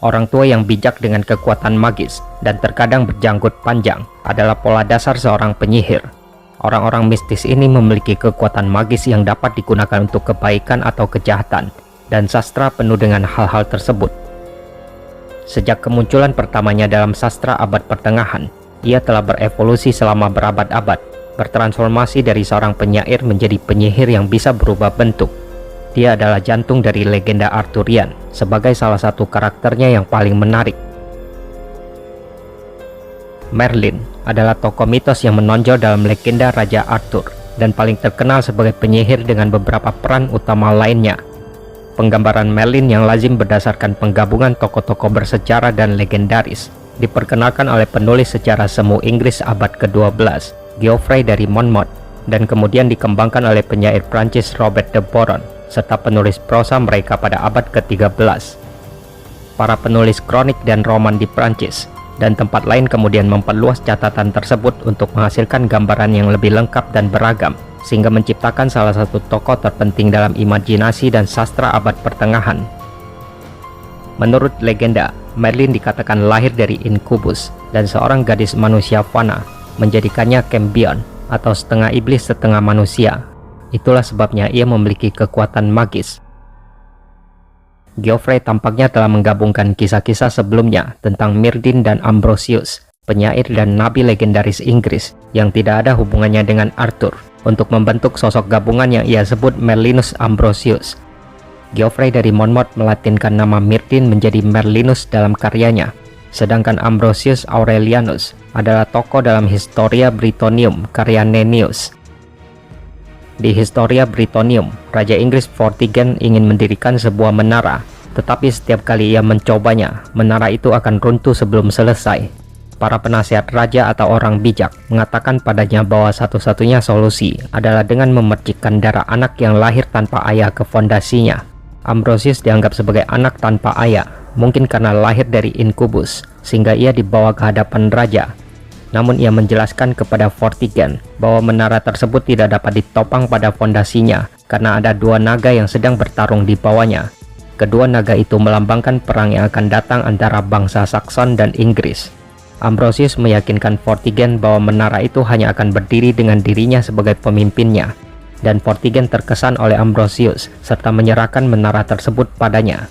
Orang tua yang bijak dengan kekuatan magis dan terkadang berjanggut panjang adalah pola dasar seorang penyihir. Orang-orang mistis ini memiliki kekuatan magis yang dapat digunakan untuk kebaikan atau kejahatan, dan sastra penuh dengan hal-hal tersebut. Sejak kemunculan pertamanya dalam sastra abad pertengahan, ia telah berevolusi selama berabad-abad, bertransformasi dari seorang penyair menjadi penyihir yang bisa berubah bentuk. Dia adalah jantung dari legenda Arthurian sebagai salah satu karakternya yang paling menarik. Merlin adalah tokoh mitos yang menonjol dalam legenda Raja Arthur dan paling terkenal sebagai penyihir dengan beberapa peran utama lainnya. Penggambaran Merlin yang lazim berdasarkan penggabungan tokoh-tokoh bersejarah dan legendaris diperkenalkan oleh penulis sejarah semu Inggris abad ke-12, Geoffrey dari Monmouth, dan kemudian dikembangkan oleh penyair Prancis Robert de Boron serta penulis prosa mereka pada abad ke-13. Para penulis kronik dan roman di Prancis dan tempat lain kemudian memperluas catatan tersebut untuk menghasilkan gambaran yang lebih lengkap dan beragam, sehingga menciptakan salah satu tokoh terpenting dalam imajinasi dan sastra abad pertengahan. Menurut legenda, Merlin dikatakan lahir dari inkubus dan seorang gadis manusia fana, menjadikannya Cambion atau setengah iblis setengah manusia. Itulah sebabnya ia memiliki kekuatan magis. Geoffrey tampaknya telah menggabungkan kisah-kisah sebelumnya tentang Merlin dan Ambrosius, penyair dan nabi legendaris Inggris yang tidak ada hubungannya dengan Arthur, untuk membentuk sosok gabungan yang ia sebut Merlinus Ambrosius. Geoffrey dari Monmouth melatinkan nama Merlin menjadi Merlinus dalam karyanya, sedangkan Ambrosius Aurelianus adalah tokoh dalam Historia Brittonum karya Nennius. Di Historia Brittonum, Raja Inggris Vortigern ingin mendirikan sebuah menara, tetapi setiap kali ia mencobanya, menara itu akan runtuh sebelum selesai. Para penasihat raja atau orang bijak mengatakan padanya bahwa satu-satunya solusi adalah dengan memercikkan darah anak yang lahir tanpa ayah ke fondasinya. Ambrosius dianggap sebagai anak tanpa ayah, mungkin karena lahir dari inkubus, sehingga ia dibawa ke hadapan raja. Namun ia menjelaskan kepada Vortigern bahwa menara tersebut tidak dapat ditopang pada fondasinya karena ada dua naga yang sedang bertarung di bawahnya. Kedua naga itu melambangkan perang yang akan datang antara bangsa Saxon dan Inggris. Ambrosius meyakinkan Vortigern bahwa menara itu hanya akan berdiri dengan dirinya sebagai pemimpinnya, dan Vortigern terkesan oleh Ambrosius serta menyerahkan menara tersebut padanya.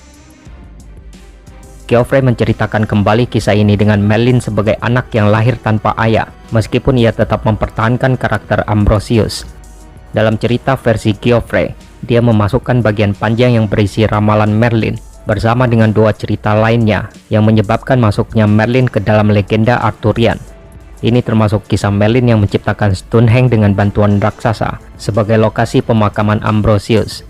Geoffrey menceritakan kembali kisah ini dengan Merlin sebagai anak yang lahir tanpa ayah, meskipun ia tetap mempertahankan karakter Ambrosius. Dalam cerita versi Geoffrey, dia memasukkan bagian panjang yang berisi ramalan Merlin bersama dengan dua cerita lainnya yang menyebabkan masuknya Merlin ke dalam legenda Arthurian. Ini termasuk kisah Merlin yang menciptakan Stonehenge dengan bantuan raksasa sebagai lokasi pemakaman Ambrosius,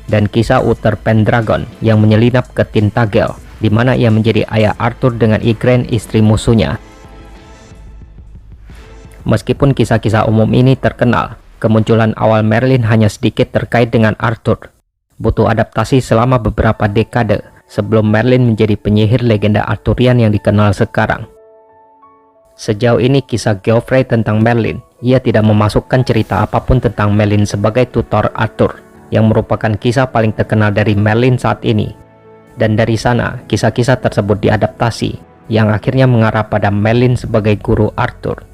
dan kisah Uther Pendragon yang menyelinap ke Tintagel, di mana ia menjadi ayah Arthur dengan Igraine, istri musuhnya. Meskipun kisah-kisah umum ini terkenal, kemunculan awal Merlin hanya sedikit terkait dengan Arthur. Butuh adaptasi selama beberapa dekade sebelum Merlin menjadi penyihir legenda Arthurian yang dikenal sekarang. Sejauh ini kisah Geoffrey tentang Merlin, ia tidak memasukkan cerita apapun tentang Merlin sebagai tutor Arthur, yang merupakan kisah paling terkenal dari Merlin saat ini. Dan dari sana, kisah-kisah tersebut diadaptasi, yang akhirnya mengarah pada Merlin sebagai guru Arthur.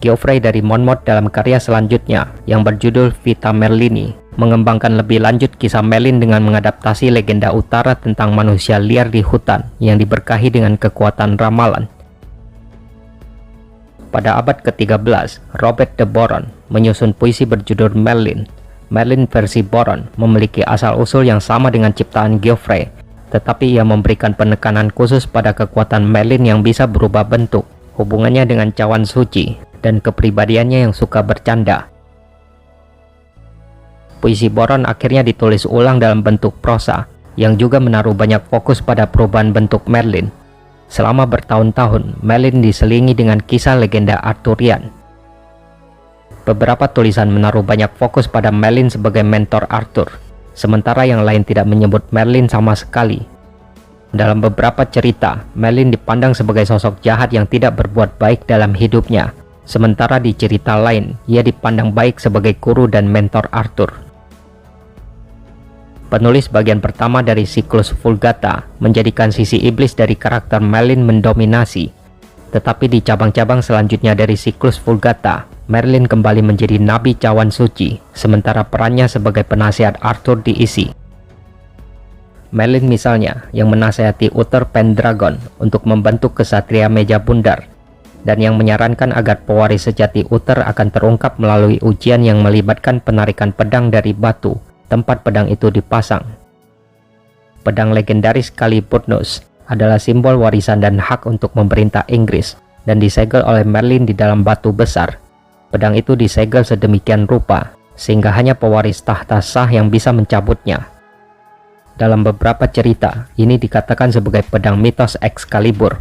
Geoffrey dari Monmouth dalam karya selanjutnya, yang berjudul Vita Merlini, mengembangkan lebih lanjut kisah Merlin dengan mengadaptasi legenda utara tentang manusia liar di hutan yang diberkahi dengan kekuatan ramalan. Pada abad ke-13, Robert de Boron menyusun puisi berjudul Merlin. Merlin versi Boron memiliki asal-usul yang sama dengan ciptaan Geoffrey, tetapi ia memberikan penekanan khusus pada kekuatan Merlin yang bisa berubah bentuk, hubungannya dengan cawan suci, dan kepribadiannya yang suka bercanda. Puisi Boron akhirnya ditulis ulang dalam bentuk prosa, yang juga menaruh banyak fokus pada perubahan bentuk Merlin. Selama bertahun-tahun, Merlin diselingi dengan kisah legenda Arthurian. Beberapa tulisan menaruh banyak fokus pada Merlin sebagai mentor Arthur, sementara yang lain tidak menyebut Merlin sama sekali. Dalam beberapa cerita, Merlin dipandang sebagai sosok jahat yang tidak berbuat baik dalam hidupnya, sementara di cerita lain, ia dipandang baik sebagai guru dan mentor Arthur. Penulis bagian pertama dari siklus Vulgata menjadikan sisi iblis dari karakter Merlin mendominasi. Tetapi di cabang-cabang selanjutnya dari siklus Vulgata, Merlin kembali menjadi nabi cawan suci, sementara perannya sebagai penasihat Arthur diisi. Merlin misalnya yang menasihati Uther Pendragon untuk membentuk kesatria meja bundar, dan yang menyarankan agar pewaris sejati Uther akan terungkap melalui ujian yang melibatkan penarikan pedang dari batu tempat pedang itu dipasang. Pedang legendaris Caliburnus adalah simbol warisan dan hak untuk memerintah Inggris, dan disegel oleh Merlin di dalam batu besar. Pedang itu disegel sedemikian rupa sehingga hanya pewaris tahta sah yang bisa mencabutnya. Dalam beberapa cerita, ini dikatakan sebagai pedang mitos Excalibur.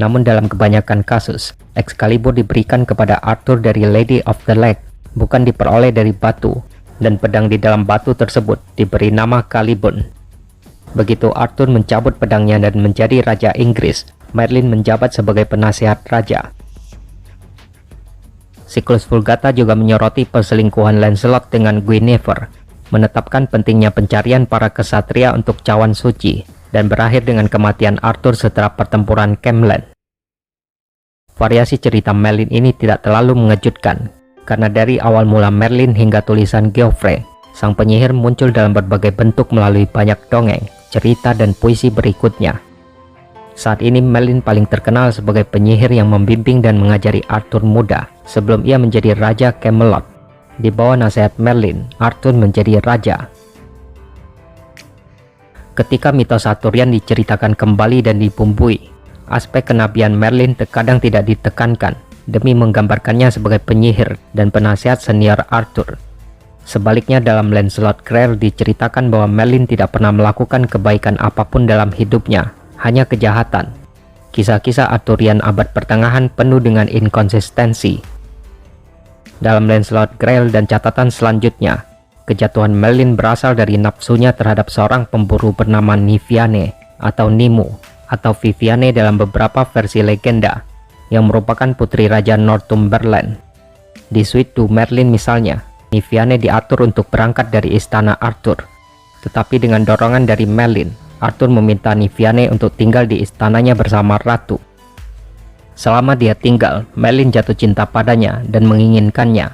Namun dalam kebanyakan kasus, Excalibur diberikan kepada Arthur dari Lady of the Lake, bukan diperoleh dari batu, dan pedang di dalam batu tersebut diberi nama Caliburn. Begitu Arthur mencabut pedangnya dan menjadi Raja Inggris, Merlin menjabat sebagai penasihat raja. Siklus Vulgata juga menyoroti perselingkuhan Lancelot dengan Guinevere, menetapkan pentingnya pencarian para kesatria untuk cawan suci, dan berakhir dengan kematian Arthur setelah pertempuran Camlands. Variasi cerita Merlin ini tidak terlalu mengejutkan, karena dari awal mula Merlin hingga tulisan Geoffrey, sang penyihir muncul dalam berbagai bentuk melalui banyak dongeng, cerita, dan puisi berikutnya. Saat ini Merlin paling terkenal sebagai penyihir yang membimbing dan mengajari Arthur muda sebelum ia menjadi Raja Camelot. Di bawah nasihat Merlin, Arthur menjadi raja. Ketika mitos Arthurian diceritakan kembali dan dibumbui, aspek kenabian Merlin terkadang tidak ditekankan demi menggambarkannya sebagai penyihir dan penasihat senior Arthur. Sebaliknya dalam Lancelot Greer diceritakan bahwa Merlin tidak pernah melakukan kebaikan apapun dalam hidupnya, hanya kejahatan. Kisah-kisah Arthurian abad pertengahan penuh dengan inkonsistensi. Dalam Lancelot Greer dan catatan selanjutnya, kejatuhan Merlin berasal dari nafsunya terhadap seorang pemburu bernama Niviane atau Nimu atau Viviane dalam beberapa versi legenda, yang merupakan putri Raja Northumberland. Di Suite du Merlin misalnya, Niviane diatur untuk berangkat dari istana Arthur. Tetapi dengan dorongan dari Merlin, Arthur meminta Niviane untuk tinggal di istananya bersama ratu. Selama dia tinggal, Merlin jatuh cinta padanya dan menginginkannya.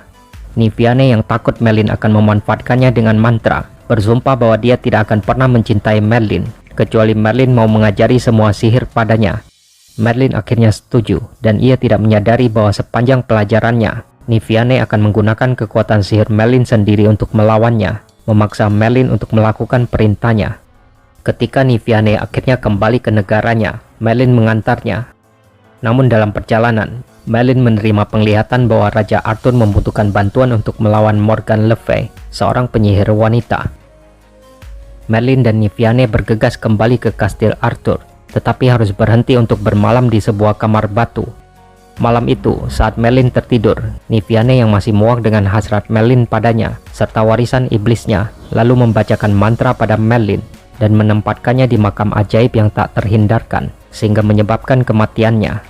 Niviane yang takut Merlin akan memanfaatkannya dengan mantra, bersumpah bahwa dia tidak akan pernah mencintai Merlin, kecuali Merlin mau mengajari semua sihir padanya. Merlin akhirnya setuju, dan ia tidak menyadari bahwa sepanjang pelajarannya, Niviane akan menggunakan kekuatan sihir Merlin sendiri untuk melawannya, memaksa Merlin untuk melakukan perintahnya. Ketika Niviane akhirnya kembali ke negaranya, Merlin mengantarnya. Namun dalam perjalanan, Merlin menerima penglihatan bahwa Raja Arthur membutuhkan bantuan untuk melawan Morgan Le Fay, seorang penyihir wanita. Merlin dan Niviane bergegas kembali ke kastil Arthur, tetapi harus berhenti untuk bermalam di sebuah kamar batu. Malam itu, saat Merlin tertidur, Niviane yang masih muak dengan hasrat Merlin padanya, serta warisan iblisnya, lalu membacakan mantra pada Merlin, dan menempatkannya di makam ajaib yang tak terhindarkan, sehingga menyebabkan kematiannya.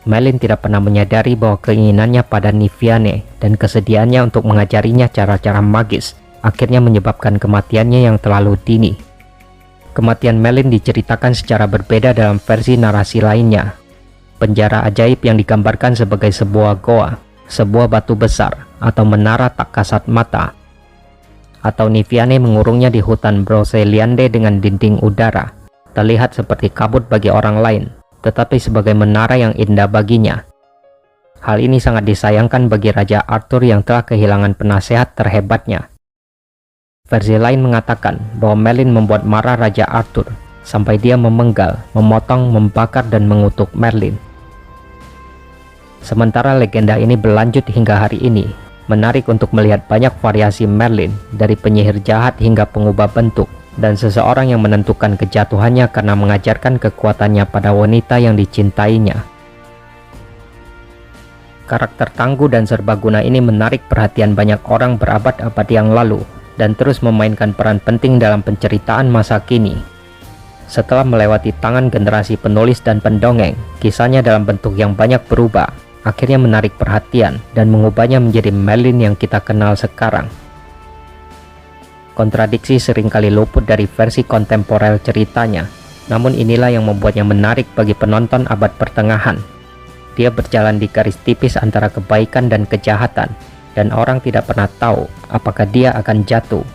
Merlin tidak pernah menyadari bahwa keinginannya pada Niviane dan kesediaannya untuk mengajarinya cara-cara magis, akhirnya menyebabkan kematiannya yang terlalu dini. Kematian Merlin diceritakan secara berbeda dalam versi narasi lainnya. Penjara ajaib yang digambarkan sebagai sebuah goa, sebuah batu besar, atau menara tak kasat mata. Atau Niviane mengurungnya di hutan Broceliande dengan dinding udara, terlihat seperti kabut bagi orang lain, tetapi sebagai menara yang indah baginya. Hal ini sangat disayangkan bagi Raja Arthur yang telah kehilangan penasehat terhebatnya. Versi lain mengatakan bahwa Merlin membuat marah Raja Arthur sampai dia memenggal, memotong, membakar, dan mengutuk Merlin. Sementara legenda ini berlanjut hingga hari ini, menarik untuk melihat banyak variasi Merlin, dari penyihir jahat hingga pengubah bentuk, dan seseorang yang menentukan kejatuhannya karena mengajarkan kekuatannya pada wanita yang dicintainya. Karakter tangguh dan serbaguna ini menarik perhatian banyak orang berabad-abad yang lalu, dan terus memainkan peran penting dalam penceritaan masa kini. Setelah melewati tangan generasi penulis dan pendongeng, kisahnya dalam bentuk yang banyak berubah, akhirnya menarik perhatian dan mengubahnya menjadi Merlin yang kita kenal sekarang. Kontradiksi seringkali luput dari versi kontemporer ceritanya, namun inilah yang membuatnya menarik bagi penonton abad pertengahan. Dia berjalan di garis tipis antara kebaikan dan kejahatan, dan orang tidak pernah tahu apakah dia akan jatuh